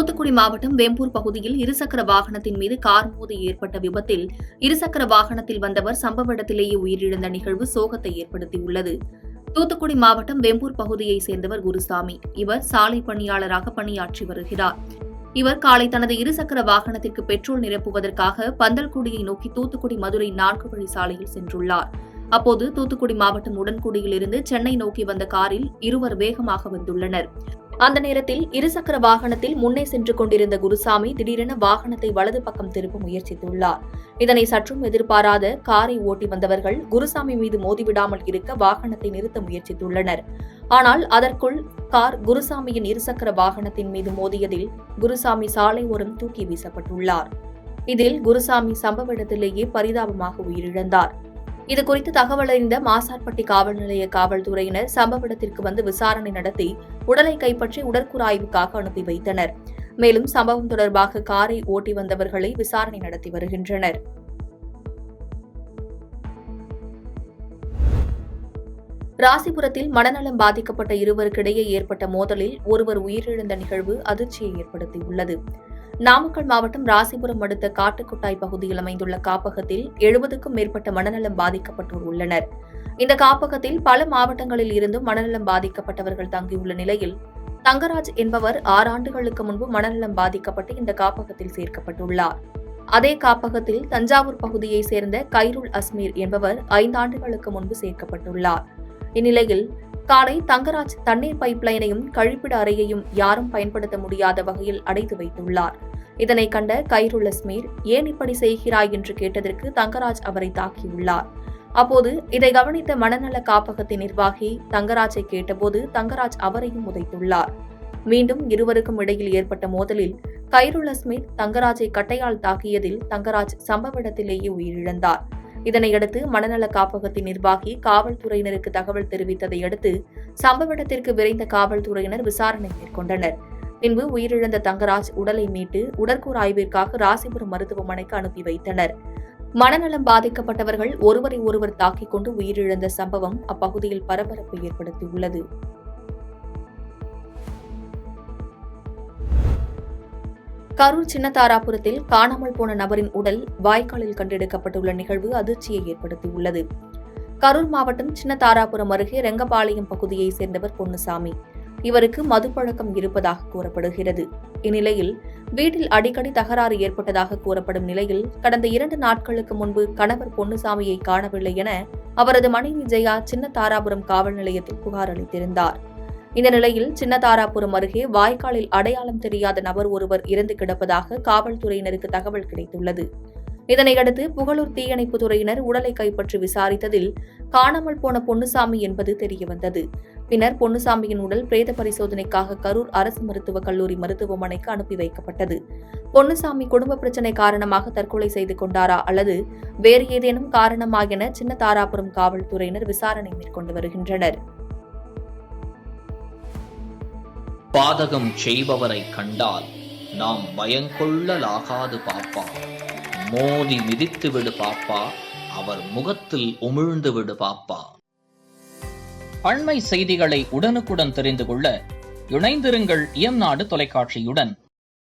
தூத்துக்குடி மாவட்டம் வேம்பூர் பகுதியில் இருசக்கர வாகனத்தின் மீது கார் மோதி ஏற்பட்ட விபத்தில் இருசக்கர வாகனத்தில் வந்தவர் சம்பவ இடத்திலேயே உயிரிழந்த நிகழ்வு சோகத்தை ஏற்படுத்தியுள்ளது. தூத்துக்குடி மாவட்டம் வேம்பூர் பகுதியைச் சேர்ந்தவர் குருசாமி. இவர் சாலை பணியாளராக பணியாற்றி வருகிறார். இவர் காலை தனது இருசக்கர வாகனத்திற்கு பெட்ரோல் நிரப்புவதற்காக பந்தல்குடியை நோக்கி தூத்துக்குடி மதுரை 4 வழி சாலையில் சென்றுள்ளார். அப்போது தூத்துக்குடி மாவட்டம் உடன்குடியில் இருந்து சென்னை நோக்கி வந்த காரில் இருவர் வேகமாக வந்துள்ளனர். அந்த நேரத்தில் இருசக்கர வாகனத்தில் முன்னே சென்று கொண்டிருந்த குருசாமி திடீரென வாகனத்தை வலது பக்கம் திருப்ப முயற்சித்துள்ளார். இதனை சற்றும் எதிர்பாராத காரை ஓட்டி வந்தவர்கள் குருசாமி மீது மோதிவிடாமல் இருக்க வாகனத்தை நிறுத்த முயற்சித்துள்ளனர். ஆனால் அதற்குள் கார் குருசாமியின் இருசக்கர வாகனத்தின் மீது மோதியதில் குருசாமி சாலை ஓரம் தூக்கி வீசப்பட்டுள்ளார். இதில் குருசாமி சம்பவ இடத்திலேயே பரிதாபமாக உயிரிழந்தார். இதுகுறித்து தகவல் அறிந்த மாசார்பட்டி காவல் நிலைய காவல்துறையினர் சம்பவ இடத்திற்கு வந்து விசாரணை நடத்தி உடலை கைப்பற்றி உடற்கூறாய்வுக்காக அனுப்பி வைத்தனர். மேலும் சம்பவம் தொடர்பாக காரை ஓட்டி வந்தவர்களை விசாரணை நடத்தி வருகின்றனர். ராசிபுரத்தில் மனநலம் பாதிக்கப்பட்ட இருவருக்கிடையே ஏற்பட்ட மோதலில் ஒருவர் உயிரிழந்த நிகழ்வு அதிர்ச்சியை ஏற்படுத்தியுள்ளது. நாமக்கல் மாவட்டம் ராசிபுரம் அடுத்த காட்டுக்குட்டாய் பகுதியில் அமைந்துள்ள காப்பகத்தில் 70க்கும் மேற்பட்ட மனநலம் பாதிக்கப்பட்டோர் உள்ளனர். இந்த காப்பகத்தில் பல மாவட்டங்களில் இருந்தும் மனநலம் பாதிக்கப்பட்டவர்கள் தங்கியுள்ள நிலையில் தங்கராஜ் என்பவர் 6 ஆண்டுகளுக்கு முன்பு மனநலம் பாதிக்கப்பட்டு இந்த காப்பகத்தில் சேர்க்கப்பட்டுள்ளார். அதே காப்பகத்தில் தஞ்சாவூர் பகுதியைச் சேர்ந்த கைருல் அஸ்மீர் என்பவர் 5 ஆண்டுகளுக்கு முன்பு சேர்க்கப்பட்டுள்ளார். இந்நிலையில் காலை தங்கராஜ் தண்ணீர் பைப்லைனையும் கழிப்பிட அறையையும் யாரும் பயன்படுத்த முடியாத வகையில் அடைத்து வைத்துள்ளார். இதனை கண்ட கைருல் அஸ்மீர் ஏன் இப்படி செய்கிறாய் என்று கேட்டதற்கு தங்கராஜ் அவரை தாக்கியுள்ளார். அப்போது இதை கவனித்த மனநல காப்பகத்தின் நிர்வாகி தங்கராஜை கேட்டபோது தங்கராஜ் அவரையும் உதைத்துள்ளார். மீண்டும் இருவருக்கும் இடையில் ஏற்பட்ட மோதலில் கைருல் அஸ்மீர் தங்கராஜை கட்டையால் தாக்கியதில் தங்கராஜ் சம்பவ இடத்திலேயே உயிரிழந்தார். இதனையடுத்து மனநல காப்பகத்தின் நிர்வாகி காவல்துறையினருக்கு தகவல் தெரிவித்ததை அடுத்து சம்பவ இடத்திற்கு விரைந்த காவல்துறையினர் விசாரணை மேற்கொண்டனர். பின்பு உயிரிழந்த தங்கராஜ் உடலை மீட்டு உடற்கூறாய்விற்காக ராசிபுரம் மருத்துவமனைக்கு அனுப்பி வைத்தனர். மனநலம் பாதிக்கப்பட்டவர்கள் ஒருவரை ஒருவர் தாக்கிக் கொண்டு உயிரிழந்த சம்பவம் அப்பகுதியில் பரபரப்பை ஏற்படுத்தியுள்ளது. கரூர் சின்னதாராபுரத்தில் காணாமல் போன நபரின் உடல் வாய்க்காலில் கண்டெடுக்கப்பட்டுள்ள நிகழ்வு அதிர்ச்சியை ஏற்படுத்தியுள்ளது. கரூர் மாவட்டம் சின்னதாராபுரம் அருகே ரெங்கபாளையம் பகுதியைச் சேர்ந்தவர் பொன்னுசாமி. இவருக்கு மதுப்பழக்கம் இருப்பதாக கூறப்படுகிறது. இந்நிலையில் வீட்டில் அடிக்கடி தகராறு ஏற்பட்டதாக கூறப்படும் நிலையில் கடந்த 2 நாட்களுக்கு முன்பு கணவர் பொன்னுசாமியை காணவில்லை என அவரது மனைவி ஜெயா சின்னதாராபுரம் காவல் நிலையத்தில் புகார் அளித்திருந்தார். இந்த நிலையில் சின்னதாராபுரம் அருகே வாய்க்காலில் அடையாளம் தெரியாத நபர் ஒருவர் இறந்து கிடப்பதாக காவல்துறையினருக்கு தகவல் கிடைத்துள்ளது. இதனையடுத்து புகழூர் தீயணைப்பு துறையினர் உடலை கைப்பற்றி விசாரித்ததில் காணாமல் போன பொன்னுசாமி என்பது தெரியவந்தது. பின்னர் பொன்னுசாமியின் உடல் பிரேத பரிசோதனைக்காக கரூர் அரசு மருத்துவக் கல்லூரி மருத்துவமனைக்கு அனுப்பி வைக்கப்பட்டது. பொன்னுசாமி குடும்ப பிரச்சினை காரணமாக தற்கொலை செய்து கொண்டாரா அல்லது வேறு ஏதேனும் காரணமா என சின்னதாராபுரம் காவல்துறையினர் விசாரணை மேற்கொண்டு வருகின்றனர். பாதகம் செய்பவரை கண்டால் நாம் பயங்கொள்ளலாகாது பாப்பா. மோதி மிதித்து விடு பாப்பா, அவர் முகத்தில் உமிழ்ந்து விடு பாப்பா. அண்மை செய்திகளை உடனுக்குடன் தெரிந்து கொள்ள இணைந்திருங்கள் இயம்நாடு தொலைக்காட்சியுடன்.